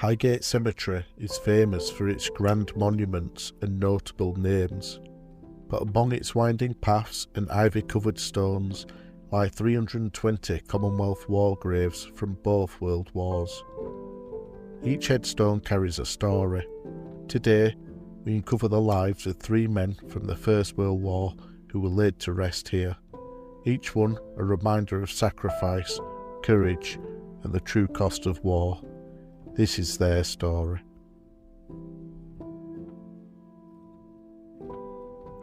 Highgate Cemetery is famous for its grand monuments and notable names, but among its winding paths and ivy-covered stones lie 320 Commonwealth War Graves from both World Wars. Each headstone carries a story. Today, we uncover the lives of 3 men from the First World War who were laid to rest here, each one a reminder of sacrifice, courage, and the true cost of war. This is their story.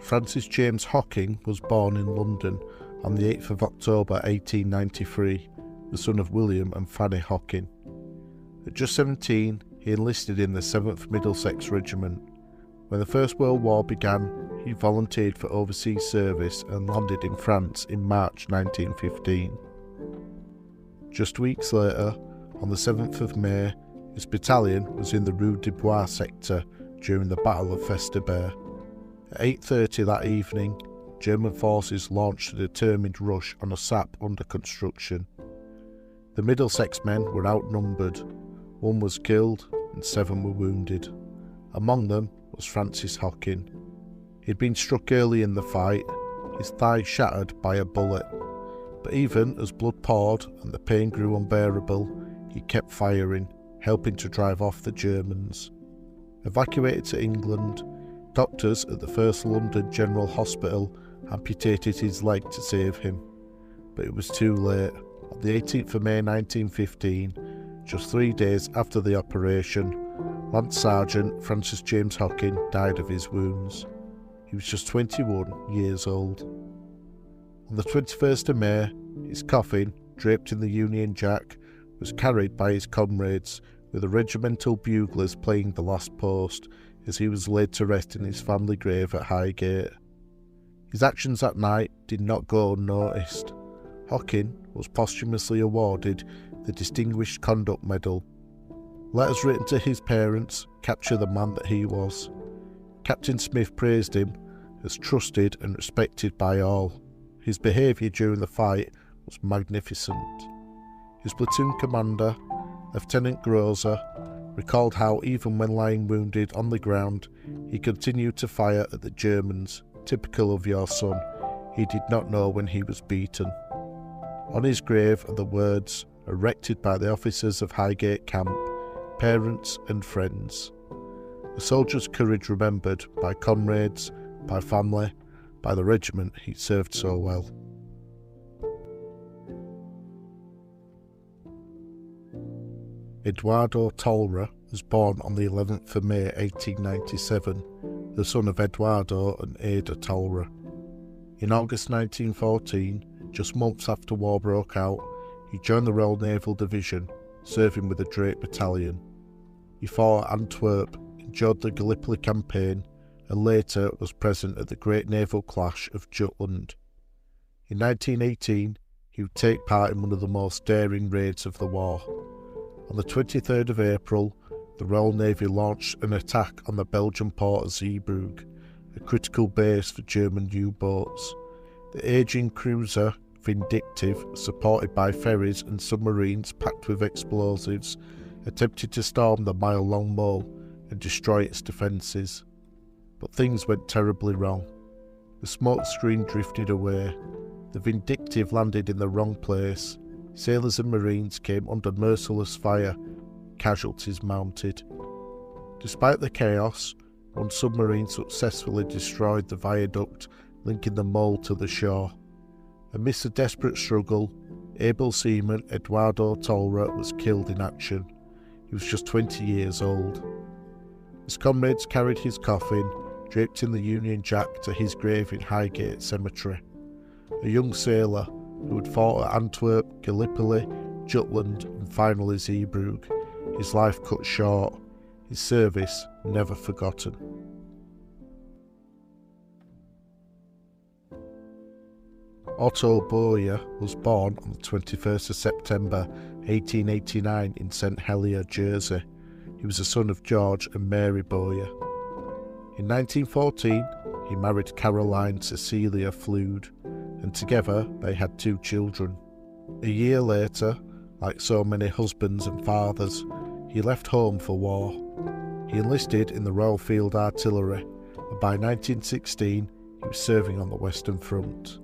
Francis James Hocking was born in London on the 8th of October 1893, the son of William and Fanny Hocking. At just 17, he enlisted in the 7th Middlesex Regiment. When the First World War began, he volunteered for overseas service and landed in France in March 1915. Just weeks later, on the 7th of May, his battalion was in the Rue du Bois sector during the Battle of Festubert. At 8:30 that evening, German forces launched a determined rush on a sap under construction. The Middlesex men were outnumbered. 1 was killed and 7 were wounded. Among them was Francis Hocking. He'd been struck early in the fight, his thigh shattered by a bullet, but even as blood poured and the pain grew unbearable, he kept firing, helping to drive off the Germans. Evacuated to England, doctors at the First London General Hospital amputated his leg to save him, but it was too late. On the 18th of May 1915, just 3 days after the operation, Lance Sergeant Francis James Hocking died of his wounds. He was just 21 years old. On the 21st of May, his coffin, draped in the Union Jack, was carried by his comrades, with the regimental buglers playing the last post as he was laid to rest in his family grave at Highgate. His actions that night did not go unnoticed. Hocking was posthumously awarded the Distinguished Conduct Medal. Letters written to his parents capture the man that he was. Captain Smith praised him as trusted and respected by all. His behaviour during the fight was magnificent. His platoon commander, Lieutenant Grozer, recalled how even when lying wounded on the ground, he continued to fire at the Germans, typical of your son. He did not know when he was beaten. On his grave are the words, erected by the officers of Highgate Camp, parents and friends. A soldier's courage remembered by comrades, by family, by the regiment he served so well. Eduardo Tolra was born on the 11th of May 1897, the son of Eduardo and Ada Tolra. In August 1914, just months after war broke out, he joined the Royal Naval Division, serving with the Drake Battalion. He fought at Antwerp, endured the Gallipoli campaign, and later was present at the great naval clash of Jutland. In 1918, he would take part in one of the most daring raids of the war. On the 23rd of April, the Royal Navy launched an attack on the Belgian port of Zeebrugge, a critical base for German U-boats. The ageing cruiser Vindictive, supported by ferries and submarines packed with explosives, attempted to storm the mile-long mole and destroy its defences. But things went terribly wrong. The smoke screen drifted away. The Vindictive landed in the wrong place. Sailors and marines came under merciless fire, casualties mounted. Despite the chaos, one submarine successfully destroyed the viaduct linking the mole to the shore. Amidst a desperate struggle, able seaman Eduardo Tolra was killed in action. He was just 20 years old. His comrades carried his coffin, draped in the Union Jack, to his grave in Highgate Cemetery. A young sailor who had fought at Antwerp, Gallipoli, Jutland and finally Zeebrugge, his life cut short, his service never forgotten. Otto Bowyer was born on the 21st of September 1889 in St Helier, Jersey. He was the son of George and Mary Bowyer. In 1914, he married Caroline Cecilia Flood, and together they had 2 children. A year later, like so many husbands and fathers, He left home for war. He enlisted in the Royal Field Artillery, and by 1916 he was serving on the Western Front.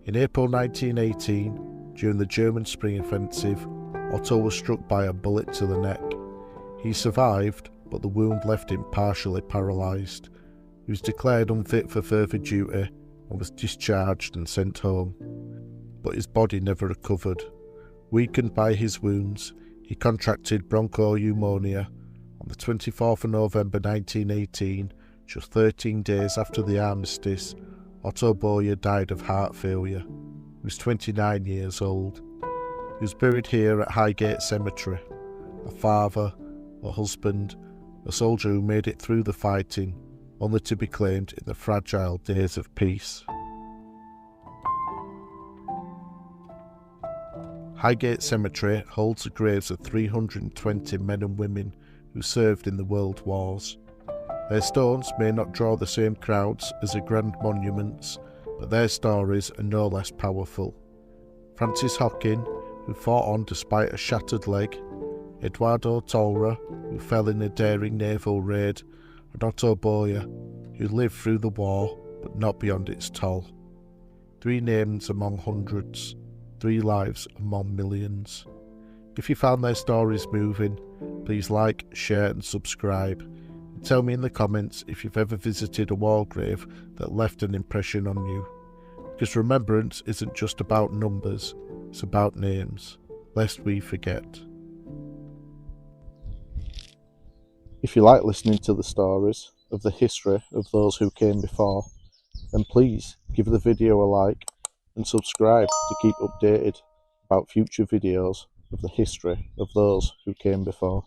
In April 1918, during the German Spring Offensive, Otto was struck by a bullet to the neck. He survived, but the wound left him partially paralysed. He was declared unfit for further duty and was discharged and sent home. But his body never recovered. Weakened by his wounds, he contracted bronchopneumonia. On the 24th of November 1918, just 13 days after the Armistice, Otto Bowyer died of heart failure. He was 29 years old. He was buried here at Highgate Cemetery. A father, a husband, a soldier who made it through the fighting, only to be claimed in the fragile days of peace. Highgate Cemetery holds the graves of 320 men and women who served in the World Wars. Their stones may not draw the same crowds as the grand monuments, but their stories are no less powerful. Francis Hocking, who fought on despite a shattered leg, Eduardo Tolra, who fell in a daring naval raid, and Otto Bowyer, who lived through the war but not beyond its toll. 3 names among hundreds, 3 lives among millions. If you found their stories moving, please like, share and subscribe. And tell me in the comments if you've ever visited a war grave that left an impression on you. Because remembrance isn't just about numbers, it's about names, lest we forget. If you like listening to the stories of the history of those who came before, then please give the video a like and subscribe to keep updated about future videos of the history of those who came before.